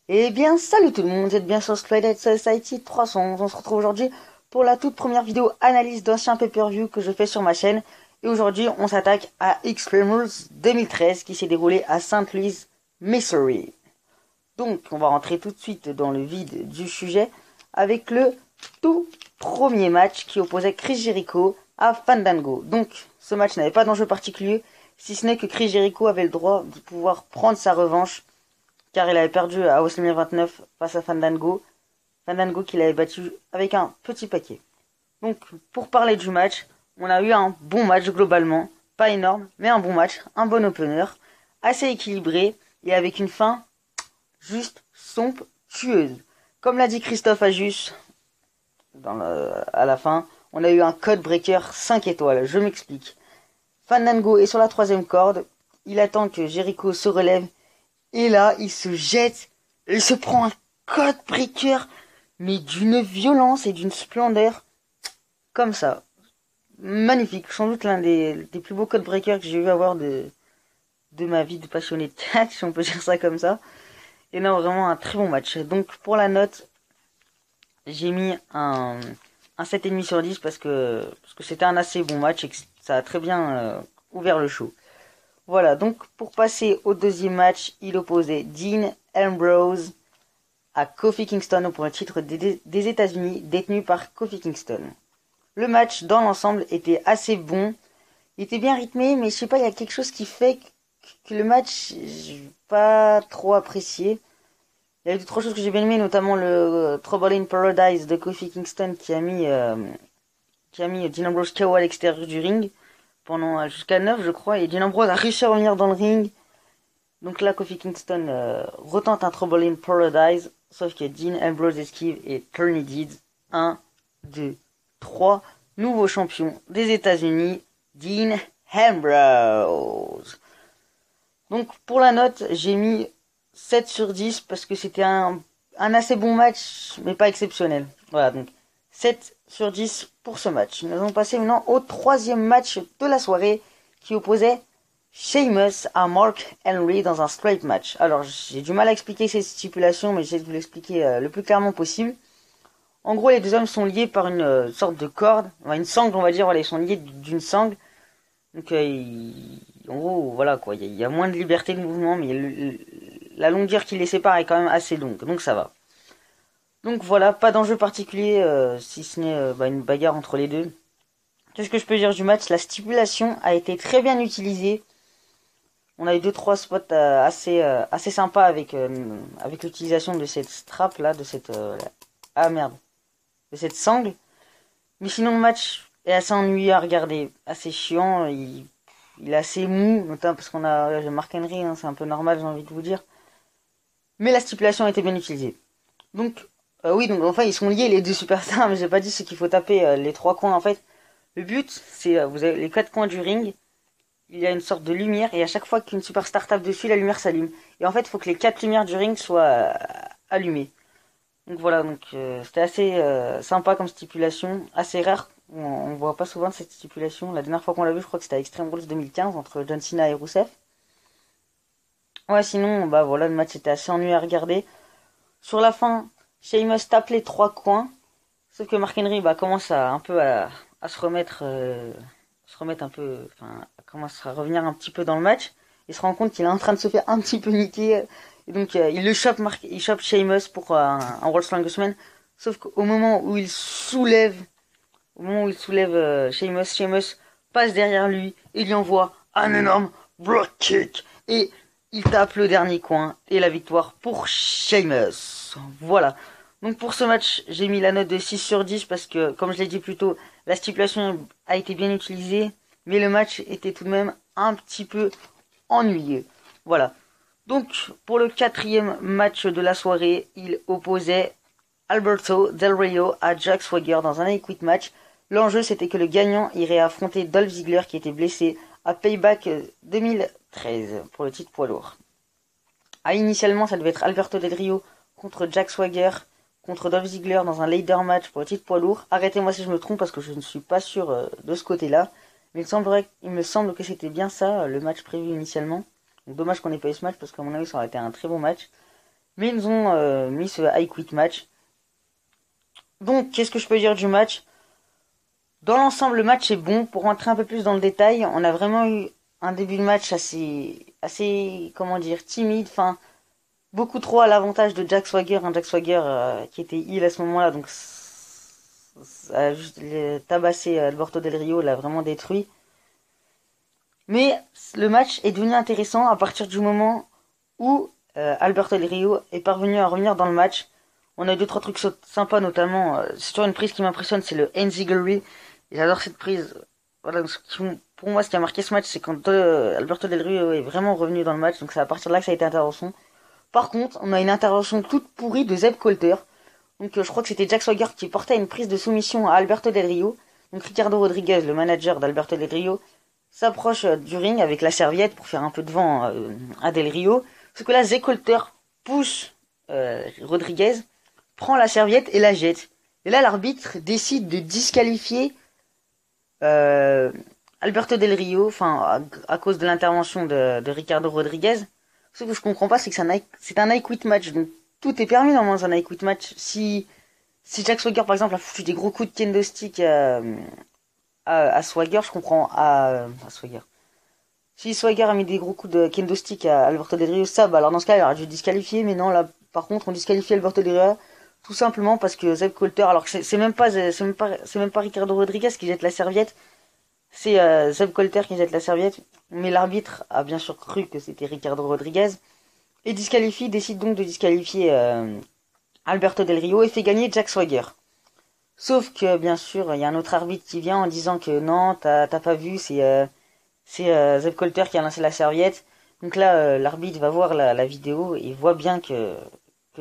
Eh bien, salut tout le monde, vous êtes bien sur Twilight Society 311. On se retrouve aujourd'hui pour la toute première vidéo analyse d'anciens pay-per-view que je fais sur ma chaîne. Et aujourd'hui, on s'attaque à Extreme Rules 2013 qui s'est déroulé à Saint Louis, Missouri. Donc, on va rentrer tout de suite dans le vide du sujet avec le tout premier match qui opposait Chris Jericho à Fandango. Donc, ce match n'avait pas d'enjeu particulier, si ce n'est que Chris Jericho avait le droit de pouvoir prendre sa revanche car il avait perdu à WrestleMania 29 face à Fandango. Fandango qu'il avait battu avec un petit paquet. Donc, pour parler du match, on a eu un bon match globalement. Pas énorme, mais un bon match, un bon opener, assez équilibré et avec une fin juste somptueuse. Comme l'a dit Christophe Ajus à la fin, on a eu un code breaker 5 étoiles. Je m'explique. Fandango est sur la troisième corde. Il attend que Jericho se relève. Et là, il se jette. Il se prend un code breaker. Mais d'une violence et d'une splendeur. Comme ça. Magnifique. Sans doute l'un des plus beaux code breakers que j'ai eu avoir de ma vie de passionné de catch, si on peut dire ça comme ça. Et non, vraiment un très bon match. Donc pour la note, j'ai mis un 7,5 sur 10 parce que c'était un assez bon match et que ça a très bien ouvert le show. Voilà, donc pour passer au deuxième match, il opposait Dean Ambrose à Kofi Kingston pour le titre des États-Unis détenu par Kofi Kingston. Le match dans l'ensemble était assez bon, il était bien rythmé, mais je sais pas, il y a quelque chose qui fait que le match, j'ai pas trop apprécié. Il y a eu d'autres choses que j'ai bien aimé, notamment le Trouble in Paradise de Kofi Kingston qui a mis Dean Ambrose KO à l'extérieur du ring pendant jusqu'à 9 je crois, et Dean Ambrose a réussi à revenir dans le ring. Donc là, Kofi Kingston retente un Trouble in Paradise, sauf que Dean Ambrose esquive et Tony Deeds. 1, 2, 3, nouveau champion des États-Unis, Dean Ambrose. Donc pour la note, j'ai mis 7 sur 10 parce que c'était un assez bon match, mais pas exceptionnel. Voilà, donc 7 sur 10 pour ce match. Nous allons passer maintenant au troisième match de la soirée qui opposait Sheamus à Mark Henry dans un straight match. Alors j'ai du mal à expliquer ces stipulations, mais j'essaie de vous l'expliquer le plus clairement possible. En gros, les deux hommes sont liés par une sorte de corde, une sangle on va dire, voilà, ils sont liés d'une sangle. Donc en gros, voilà quoi, il y a moins de liberté de mouvement, mais la longueur qui les sépare est quand même assez longue, donc ça va. Donc voilà, pas d'enjeu particulier, si ce n'est une bagarre entre les deux. Qu'est-ce que je peux dire du match? La stipulation a été très bien utilisée. On a eu 2-3 spots assez sympas avec l'utilisation de cette strap là, de cette de cette sangle. Mais sinon le match est assez ennuyeux à regarder, assez chiant. Il est assez mou, notamment parce qu'on a Mark Henry, hein, c'est un peu normal, j'ai envie de vous dire. Mais la stipulation a été bien utilisée. Donc oui, donc enfin ils sont liés les deux superstars, mais j'ai pas dit ce qu'il faut taper les trois coins en fait. Le but, c'est vous avez les quatre coins du ring. Il y a une sorte de lumière et à chaque fois qu'une superstar tape dessus, la lumière s'allume. Et en fait, il faut que les quatre lumières du ring soient allumées. Donc voilà, c'était assez sympa comme stipulation, assez rare. On voit pas souvent cette stipulation. La dernière fois qu'on l'a vu, je crois que c'était à Extreme Rules 2015 entre John Cena et Rusev. Ouais, sinon, bah voilà, le match était assez ennuyeux à regarder. Sur la fin, Sheamus tape les trois coins, sauf que Mark Henry commence un peu à se remettre un peu, enfin, commence à revenir un petit peu dans le match. Il se rend compte qu'il est en train de se faire un petit peu niquer. Et donc, il chope Sheamus pour un World Strongest Man. Sauf qu'au moment où il soulève, Sheamus passe derrière lui et lui envoie un énorme brogue kick. Et il tape le dernier coin et la victoire pour Sheamus. Voilà. Donc pour ce match, j'ai mis la note de 6 sur 10 parce que, comme je l'ai dit plus tôt, la stipulation a été bien utilisée, mais le match était tout de même un petit peu ennuyeux. Voilà. Donc, pour le quatrième match de la soirée, il opposait Alberto Del Rio à Jack Swagger dans un Quit match. L'enjeu, c'était que le gagnant irait affronter Dolph Ziggler qui était blessé à Payback 2013 pour le titre poids lourd. Initialement, ça devait être Alberto Del Rio contre Jack Swagger contre Dolph Ziggler dans un ladder match pour le titre poids lourd. Arrêtez-moi si je me trompe parce que je ne suis pas sûr de ce côté-là. Mais il me semble que c'était bien ça, le match prévu initialement. Donc dommage qu'on ait pas eu ce match parce qu'à mon avis ça aurait été un très bon match. Mais ils ont mis ce I Quit match. Donc, qu'est-ce que je peux dire du match? Dans l'ensemble, le match est bon. Pour rentrer un peu plus dans le détail, on a vraiment eu un début de match assez, comment dire, timide. Enfin, beaucoup trop à l'avantage de Jack Swagger, un Jack Swagger qui était heal à ce moment-là. Donc, ça a juste tabassé Alberto Del Rio, l'a vraiment détruit. Mais le match est devenu intéressant à partir du moment où Alberto Del Rio est parvenu à revenir dans le match. On a eu deux trois trucs sympas, notamment sur une prise qui m'impressionne, c'est le Enziguri. Et j'adore cette prise. Voilà, pour moi, ce qui a marqué ce match, c'est quand Alberto Del Rio est vraiment revenu dans le match. Donc c'est à partir de là que ça a été intervention. Par contre, on a une intervention toute pourrie de Zeb Colter. Donc je crois que c'était Jack Swagger qui portait une prise de soumission à Alberto Del Rio. Donc Ricardo Rodriguez, le manager d'Alberto Del Rio, s'approche du ring avec la serviette pour faire un peu de vent à Del Rio. Sauf que là, Zeb Colter pousse Rodriguez, prend la serviette et la jette. Et là, l'arbitre décide de disqualifier Alberto Del Rio, enfin à cause de l'intervention de Ricardo Rodriguez. Ce que je comprends pas, c'est que c'est un I Quit match, donc tout est permis normalement dans un I Quit match. Si Jack Swagger par exemple a foutu des gros coups de kendo stick à Swagger, je comprends à Swagger. Si Swagger a mis des gros coups de kendo stick à Alberto Del Rio, ça, bah alors dans ce cas, il aurait dû disqualifier, mais non, là, par contre, on disqualifie Alberto Del Rio tout simplement parce que Zeb Colter, alors que c'est même pas Ricardo Rodriguez qui jette la serviette, c'est Zeb Colter qui jette la serviette, mais l'arbitre a bien sûr cru que c'était Ricardo Rodriguez et décide donc de disqualifier Alberto Del Rio et fait gagner Jack Swagger. Sauf que bien sûr, il y a un autre arbitre qui vient en disant que non, t'as pas vu, c'est Zeb Colter qui a lancé la serviette. Donc là, l'arbitre va voir la vidéo et voit bien que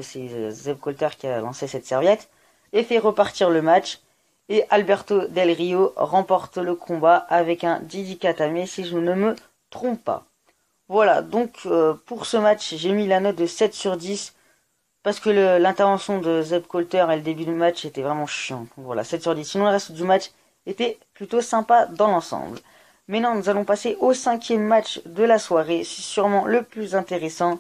c'est Zeb Colter qui a lancé cette serviette et fait repartir le match. Et Alberto Del Rio remporte le combat avec un Didi Katame si je ne me trompe pas. Voilà, donc pour ce match, j'ai mis la note de 7 sur 10 parce que l'intervention de Zeb Colter et le début du match était vraiment chiant. Voilà, 7 sur 10. Sinon, le reste du match était plutôt sympa dans l'ensemble. Maintenant, nous allons passer au 5e match de la soirée. C'est sûrement le plus intéressant.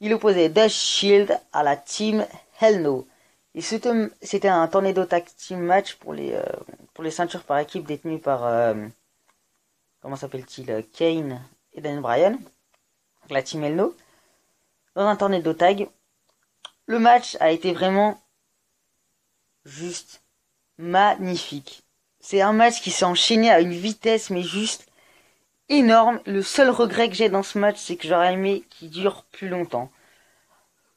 Il opposait The Shield à la Team Hell No. Et c'était un Tornado Tag Team match pour les ceintures par équipe détenues par comment s'appelle-t-il, Kane et Daniel Bryan, la Team Hell No, dans un Tornado Tag. Le match a été vraiment juste magnifique. C'est un match qui s'est enchaîné à une vitesse mais juste énorme. Le seul regret que j'ai dans ce match, c'est que j'aurais aimé qu'il dure plus longtemps.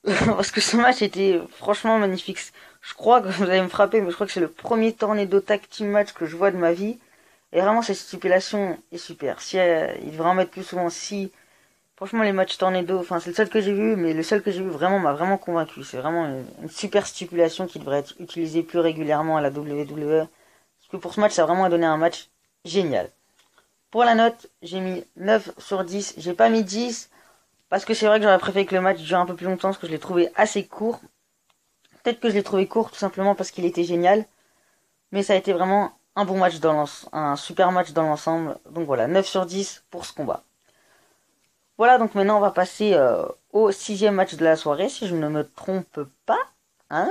Parce que ce match était franchement magnifique. Je crois que vous allez me frapper, mais je crois que c'est le premier Tornado Tag Team match que je vois de ma vie. Et vraiment, cette stipulation est super. Si il devrait en mettre plus souvent. Si franchement, les matchs Tornado, enfin c'est le seul que j'ai vu, mais le seul que j'ai vu vraiment m'a vraiment convaincu. C'est vraiment une super stipulation qui devrait être utilisée plus régulièrement à la WWE. Parce que pour ce match, ça a vraiment donné un match génial. Pour la note, j'ai mis 9 sur 10. J'ai pas mis 10. Parce que c'est vrai que j'aurais préféré que le match dure un peu plus longtemps, parce que je l'ai trouvé assez court. Peut-être que je l'ai trouvé court tout simplement parce qu'il était génial. Mais ça a été vraiment un bon match un super match dans l'ensemble. Donc voilà, 9 sur 10 pour ce combat. Voilà, donc maintenant on va passer au 6e match de la soirée, si je ne me trompe pas. Hein.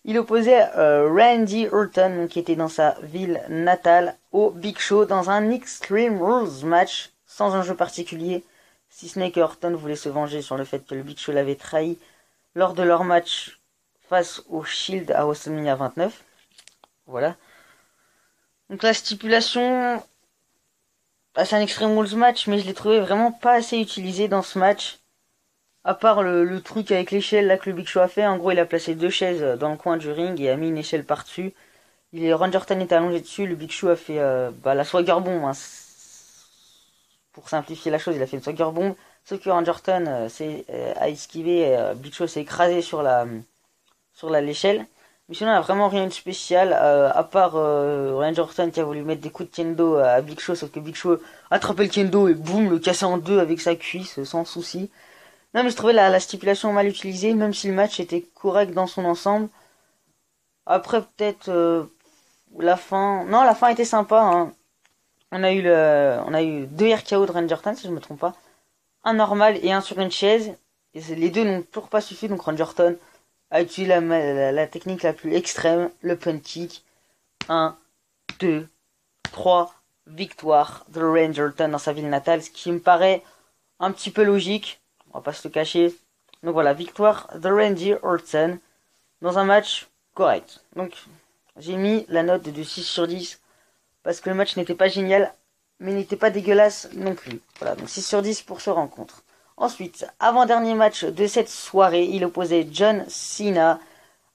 Il opposait Randy Orton, qui était dans sa ville natale, au Big Show dans un Extreme Rules match, sans enjeu particulier. Si ce n'est que Orton voulait se venger sur le fait que le Big Show l'avait trahi lors de leur match face au Shield à WrestleMania 29. Voilà. Donc la stipulation, c'est un Extreme Rules match, mais je l'ai trouvé vraiment pas assez utilisé dans ce match. À part le truc avec l'échelle là que le Big Show a fait. En gros, il a placé 2 chaises dans le coin du ring et a mis une échelle par-dessus. Randy Orton était allongé dessus, le Big Show a fait la Swagger Bomb. Hein. Pour simplifier la chose, il a fait une Swagger Bomb. Sauf que Randy Orton a esquivé, Big Show s'est écrasé sur l'échelle. Mais sinon, il n'y a vraiment rien de spécial, à part Randy Orton qui a voulu mettre des coups de kendo à Big Show, sauf que Big Show a attrapé le kendo et boum, le cassé en deux avec sa cuisse, sans souci. Non, mais je trouvais la stipulation mal utilisée, même si le match était correct dans son ensemble. Après, peut-être la fin... Non, la fin était sympa, hein. On a eu 2 RKO de Randy Orton, si je me trompe pas. Un normal et un sur une chaise. Et les deux n'ont toujours pas suffi, donc Randy Orton a utilisé la technique la plus extrême, le punt kick. 1, 2, 3, victoire de Randy Orton dans sa ville natale, ce qui me paraît un petit peu logique, on va pas se le cacher. Donc voilà, victoire de Randy Orton dans un match correct. Donc j'ai mis la note de 6 sur 10 parce que le match n'était pas génial, mais n'était pas dégueulasse non plus. Voilà, donc 6 sur 10 pour ce rencontre. Ensuite, avant-dernier match de cette soirée, il opposait John Cena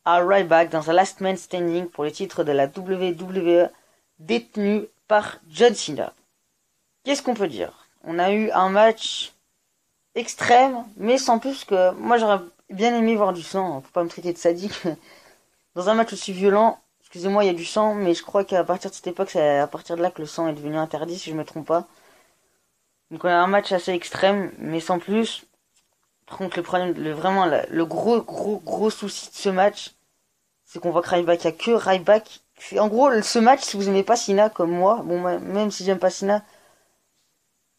à Ryback dans un Last Man Standing pour le titre de la WWE détenu par John Cena. Qu'est-ce qu'on peut dire? On a eu un match extrême, mais sans plus que... Moi j'aurais bien aimé voir du sang, faut pas me traiter de sadique. Dans un match aussi violent, excusez-moi, il y a du sang, mais je crois qu'à partir de cette époque, c'est à partir de là que le sang est devenu interdit, si je me trompe pas. Donc on a un match assez extrême, mais sans plus. Par contre, le problème, le gros souci de ce match, c'est qu'on voit que Ryback, il y a que Ryback. En gros, ce match, si vous aimez pas Cena comme moi, bon, même si j'aime pas Cena,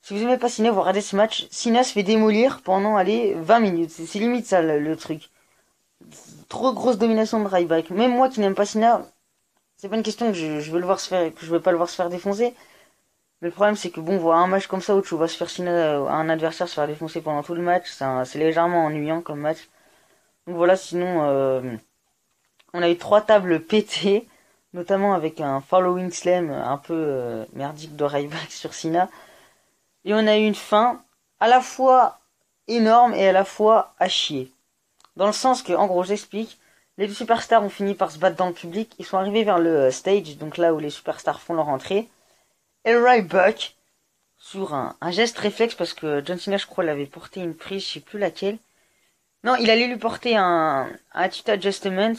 si vous aimez pas Cena, vous regardez ce match, Cena se fait démolir pendant, 20 minutes. C'est limite ça, le truc. Trop grosse domination de Ryback. Même moi qui n'aime pas Cena, c'est pas une question que je veux le voir se faire, que je veux pas le voir se faire défoncer. Mais le problème, c'est que bon, voir un match comme ça où tu vas se faire Cena, un adversaire se faire défoncer pendant tout le match, c'est légèrement ennuyant comme match. Donc voilà, sinon, on a eu 3 tables pétées, notamment avec un following slam un peu merdique de Ryback sur Cena. Et on a eu une fin à la fois énorme et à la fois à chier. Dans le sens que, en gros, j'explique, les deux superstars ont fini par se battre dans le public, ils sont arrivés vers le stage, donc là où les superstars font leur entrée. Et Ryback, sur un geste réflexe, parce que John Cena, je crois, l'avait porté une prise, je sais plus laquelle. Non, il allait lui porter un attitude adjustment.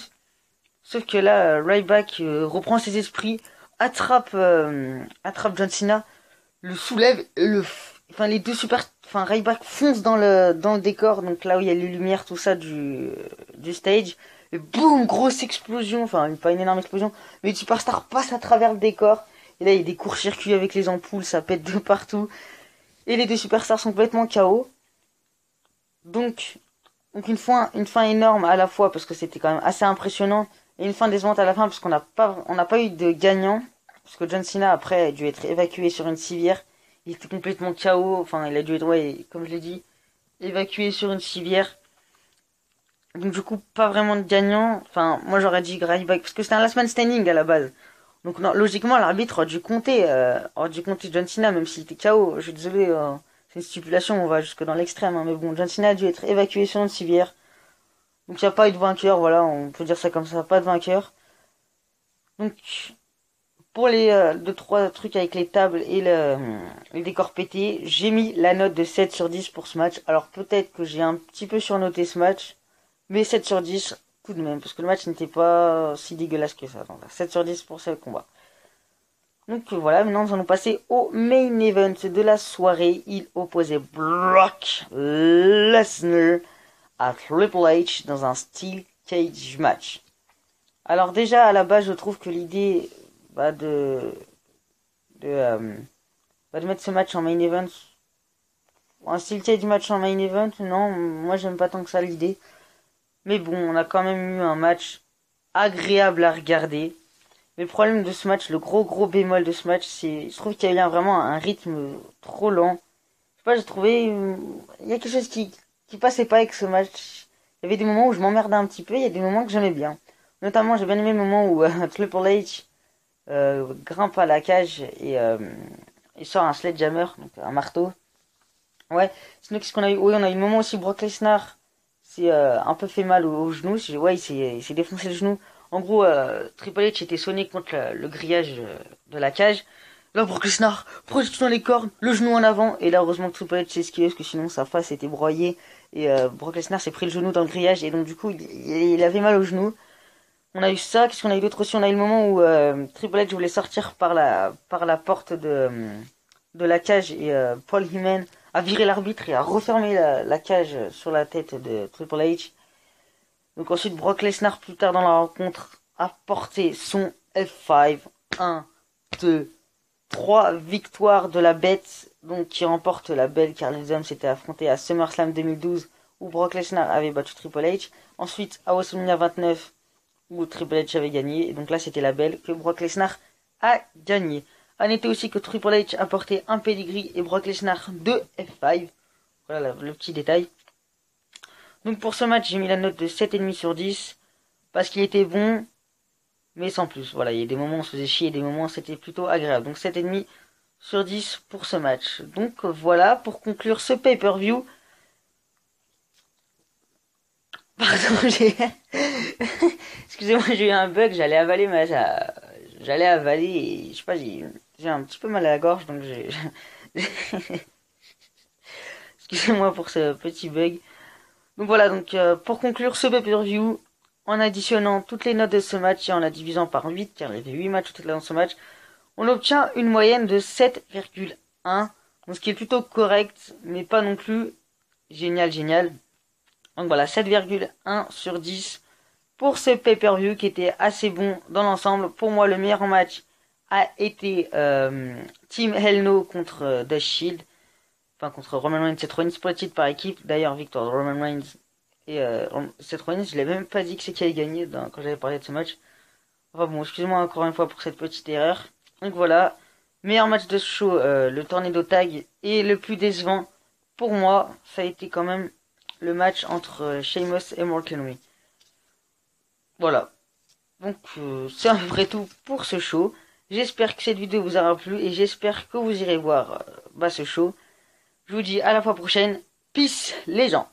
Sauf que là, Ryback reprend ses esprits, attrape John Cena, le soulève, les deux Ryback fonce dans le décor, donc là où il y a les lumières, tout ça du stage. Et boum, grosse explosion, enfin pas une énorme explosion, mais le superstar passe à travers le décor. Et là, il y a des courts-circuits avec les ampoules, ça pète de partout. Et les deux superstars sont complètement KO. Donc une fin énorme à la fois parce que c'était quand même assez impressionnant et une fin décevante à la fin parce qu'on n'a pas eu de gagnant parce que John Cena après a dû être évacué sur une civière. Il était complètement KO, enfin il a dû être comme je l'ai dit évacué sur une civière. Donc du coup pas vraiment de gagnant. Enfin moi j'aurais dit Ryback parce que c'était un last man standing à la base. Donc non, logiquement l'arbitre aurait dû compter John Cena même s'il était KO. Je suis désolé. C'est une stipulation, on va jusque dans l'extrême, hein, mais bon, John Cena a dû être évacué sur une civière. Donc il n'y a pas eu de vainqueur, voilà, on peut dire ça comme ça, pas de vainqueur. Donc, pour les 2-3 trucs avec les tables et les décors pétés, j'ai mis la note de 7 sur 10 pour ce match. Alors peut-être que j'ai un petit peu surnoté ce match, mais 7 sur 10 tout de même, parce que le match n'était pas si dégueulasse que ça. Donc, 7 sur 10 pour ce combat. Donc voilà, maintenant nous allons passer au main event de la soirée. Il opposait Brock Lesnar à Triple H dans un Steel Cage match. Alors déjà à la base je trouve que l'idée de mettre ce match en main event, un Steel Cage match en main event, non, moi j'aime pas tant que ça l'idée. Mais bon, on a quand même eu un match agréable à regarder. Mais le problème de ce match, le gros bémol de ce match, je trouve qu'il y a eu vraiment un rythme trop lent. Je sais pas, j'ai trouvé, il y a quelque chose qui passait pas avec ce match. Il y avait des moments où je m'emmerdais un petit peu, il y a des moments que j'aimais bien. Notamment, j'ai bien aimé le moment où Triple H grimpe à la cage et il sort un sledgehammer, donc un marteau. Ouais, sinon qu'est-ce qu'on a eu? Oui, on a eu le moment aussi où Brock Lesnar s'est un peu fait mal au genou. Ouais, il s'est défoncé le genou. En gros, Triple H était sonné contre le grillage de la cage. Là, Brock Lesnar projette dans les cordes, le genou en avant. Et là, heureusement que Triple H s'est esquivé, parce que sinon sa face était broyée. Et Brock Lesnar s'est pris le genou dans le grillage. Et donc, du coup, il avait mal au genou. On a eu ça. Qu'est-ce qu'on a eu d'autre aussi? On a eu le moment où Triple H voulait sortir par la porte de la cage. Et Paul Heyman a viré l'arbitre et a refermé la cage sur la tête de Triple H. Donc ensuite, Brock Lesnar, plus tard dans la rencontre, a porté son F5. 1, 2, 3 victoires de la bête, donc qui remporte la belle car les hommes s'étaient affrontés à SummerSlam 2012 où Brock Lesnar avait battu Triple H. Ensuite, à WrestleMania 29, où Triple H avait gagné. Et donc là, c'était la belle que Brock Lesnar a gagné. A noter aussi que Triple H a porté un pedigree et Brock Lesnar 2 F5. Voilà le petit détail. Donc pour ce match, j'ai mis la note de 7,5 sur 10. Parce qu'il était bon, mais sans plus. Voilà, il y a des moments où on se faisait chier et des moments où c'était plutôt agréable. Donc 7,5 sur 10 pour ce match. Donc voilà, pour conclure ce pay-per-view. Pardon, j'ai... Excusez-moi, j'ai eu un bug, j'allais avaler et je sais pas, j'ai un petit peu mal à la gorge, donc Excusez-moi pour ce petit bug. Donc voilà, donc pour conclure ce pay-per-view, en additionnant toutes les notes de ce match et en la divisant par 8, car il y avait 8 matchs tout dans ce match, on obtient une moyenne de 7,1, donc ce qui est plutôt correct, mais pas non plus génial. Donc voilà, 7,1 sur 10 pour ce pay-per-view qui était assez bon dans l'ensemble. Pour moi, le meilleur match a été Team Hell No contre The Shield. Enfin, contre Roman Reigns et Seth Rollins pour le titre par équipe. D'ailleurs, victoire de Roman Reigns et Seth Rollins. Je l'ai même pas dit que c'est qui a gagné quand j'avais parlé de ce match. Enfin bon, excusez-moi encore une fois pour cette petite erreur. Donc voilà, meilleur match de ce show, le Tornado Tag. Et le plus décevant, pour moi, ça a été quand même le match entre Sheamus et Mark Henry. Voilà. Donc c'est à peu près tout pour ce show. J'espère que cette vidéo vous aura plu et j'espère que vous irez voir ce show. Je vous dis à la fois prochaine. Peace les gens.